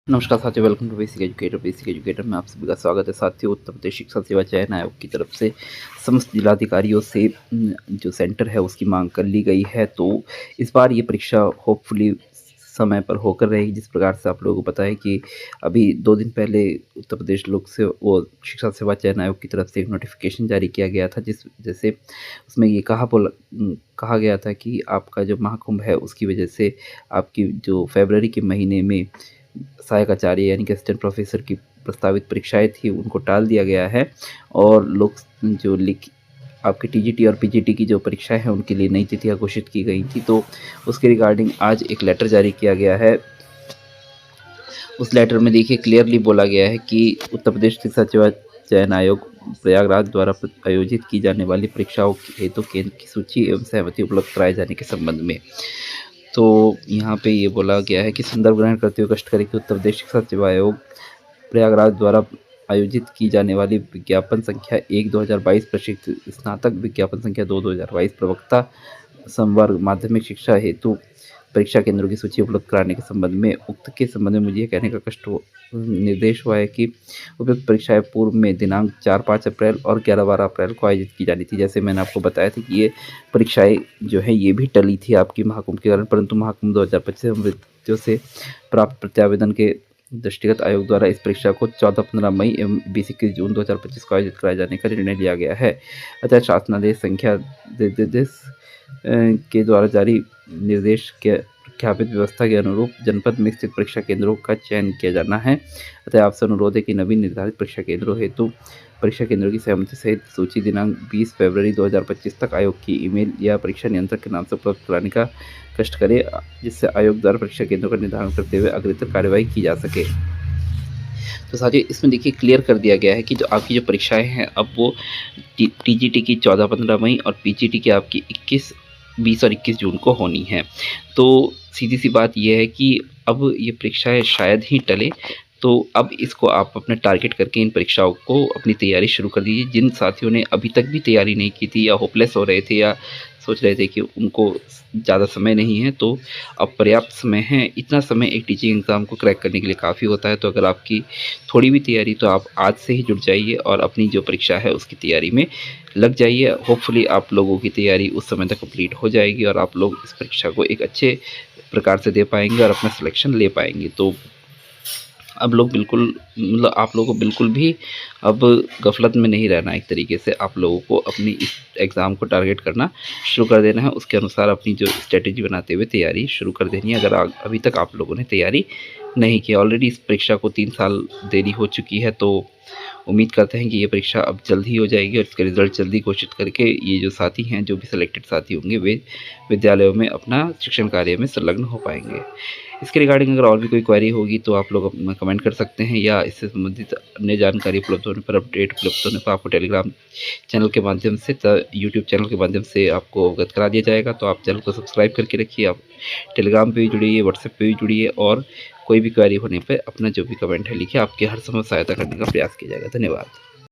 नमस्कार साथियों, welcome to basic educator में आप सभी का स्वागत है। साथियों, उत्तर प्रदेश शिक्षा सेवा चयन आयोग की तरफ से समस्त जिलाधिकारियों से जो सेंटर है उसकी मांग कर ली गई है। तो इस बार ये परीक्षा होपफुली समय पर होकर रहेगी। जिस प्रकार से आप लोगों को पता है कि अभी 2 दिन पहले उत्तर प्रदेश लोक से वो शिक्षा सेवा चयन आयोग की तरफ से एक नोटिफिकेशन जारी किया गया था, जिस वजह से उसमें ये कहा गया था कि आपका जो महाकुंभ है उसकी वजह से आपकी जो फरवरी के महीने में सहायक आचार्य यानी कि असिस्टेंट प्रोफेसर की प्रस्तावित परीक्षाएं थी उनको टाल दिया गया है। और लोग जो लिख आपकी टीजीटी और पीजीटी की जो परीक्षाएं हैं उनके लिए नई तिथियां घोषित की गई थी। तो उसके रिगार्डिंग आज एक लेटर जारी किया गया है। उस लेटर में देखिए क्लियरली बोला गया है कि उत्तर प्रदेश शिक्षा सेवा चयन आयोग प्रयागराज द्वारा आयोजित की जाने वाली परीक्षाओं हेतु केंद्र की सूची एवं सहमति उपलब्ध कराए जाने के संबंध में। तो यहाँ पे ये बोला गया है कि संदर्भ ग्रहण करते हुए कष्ट करें कि उत्तर प्रदेश शिक्षा सेवा आयोग प्रयागराज द्वारा आयोजित की जाने वाली विज्ञापन संख्या 1/2022 प्रशिक्षित स्नातक विज्ञापन संख्या 2/2022 प्रवक्ता संवर्ग माध्यमिक शिक्षा हेतु परीक्षा केंद्रों की सूची उपलब्ध कराने के संबंध में उक्त के संबंध में मुझे ये कहने का निर्देश हुआ है कि उपयुक्त परीक्षाएं पूर्व में दिनांक 4-5 अप्रैल और 11-12 अप्रैल को आयोजित की जानी थी। जैसे मैंने आपको बताया था कि ये परीक्षाएं जो है ये भी टली थी आपकी महाकुंभ के कारण, परंतु महाकुंभ 2025 मृत्यु से प्राप्त प्रत्यावेदन के दृष्टिगत आयोग द्वारा इस परीक्षा को 14-15 मई एवं 20-21 जून 2025 को आयोजित कराए जाने का निर्णय लिया गया है। अतः शासनादेश संख्या के द्वारा जारी निर्देश के प्रख्यापित व्यवस्था के अनुरूप जनपद में स्थित परीक्षा केंद्रों का चयन किया जाना है। अतः आपसे अनुरोध है कि नवीन निर्धारित परीक्षा केंद्रों हेतु परीक्षा केंद्रों की सहमति सहित सूची दिनांक 20 फरवरी 2025 तक आयोग की ईमेल या परीक्षा नियंत्रक के नाम से उपलब्ध कराने का कष्ट करें, जिससे आयोग द्वारा परीक्षा केंद्रों का निर्धारण करते हुए अग्रतर कार्यवाही की जा सके। तो साथियों, इसमें देखिए क्लियर कर दिया गया है कि जो आपकी जो परीक्षाएं हैं अब वो टीजीटी की 14-15 मई और पीजीटी की आपकी 20 और 21 जून को होनी है। तो सीधी सी बात यह है कि अब ये परीक्षाएं शायद ही टले। तो अब इसको आप अपना टारगेट करके इन परीक्षाओं को अपनी तैयारी शुरू कर दीजिए। जिन साथियों ने अभी तक भी तैयारी नहीं की थी या होपलेस हो रहे थे या सोच रहे थे कि उनको ज़्यादा समय नहीं है, तो अब पर्याप्त समय है। इतना समय एक टीचिंग एग्ज़ाम को क्रैक करने के लिए काफ़ी होता है। तो अगर आपकी थोड़ी भी तैयारी, तो आप आज से ही जुट जाइए और अपनी जो परीक्षा है उसकी तैयारी में लग जाइए। होपफुली आप लोगों की तैयारी उस समय तक कंप्लीट हो जाएगी और आप लोग इस परीक्षा को एक अच्छे प्रकार से दे पाएंगे और अपना सिलेक्शन ले पाएंगे। तो अब लोग बिल्कुल मतलब आप लोगों को बिल्कुल भी अब गफलत में नहीं रहना है। एक तरीके से आप लोगों को अपनी इस एग्ज़ाम को टारगेट करना शुरू कर देना है। उसके अनुसार अपनी जो स्ट्रेटेजी बनाते हुए तैयारी शुरू कर देनी है। अगर अभी तक आप लोगों ने तैयारी नहीं की, ऑलरेडी इस परीक्षा को 3 साल देरी हो चुकी है, तो उम्मीद करते हैं कि ये परीक्षा अब जल्द ही हो जाएगी और इसका रिज़ल्ट जल्दी घोषित करके ये जो साथी हैं, जो भी सिलेक्टेड साथी होंगे, वे विद्यालयों में अपना शिक्षण कार्य में संलग्न हो पाएंगे। इसके रिगार्डिंग अगर और भी कोई क्वेरी होगी तो आप लोग अपना कमेंट कर सकते हैं, या इससे संबंधित अन्य जानकारी उपलब्ध होने पर, अपडेट उपलब्ध होने पर आपको टेलीग्राम चैनल के माध्यम से यूट्यूब चैनल के माध्यम से आपको अवगत करा दिया जाएगा। तो आप चैनल को सब्सक्राइब करके रखिए, आप टेलीग्राम पे भी जुड़िए, व्हाट्सएप पे भी जुड़िए, और कोई भी क्वेरी होने पर अपना जो भी कमेंट है लिखिए। आपकी हर समय सहायता करने का प्रयास किया जाएगा। धन्यवाद।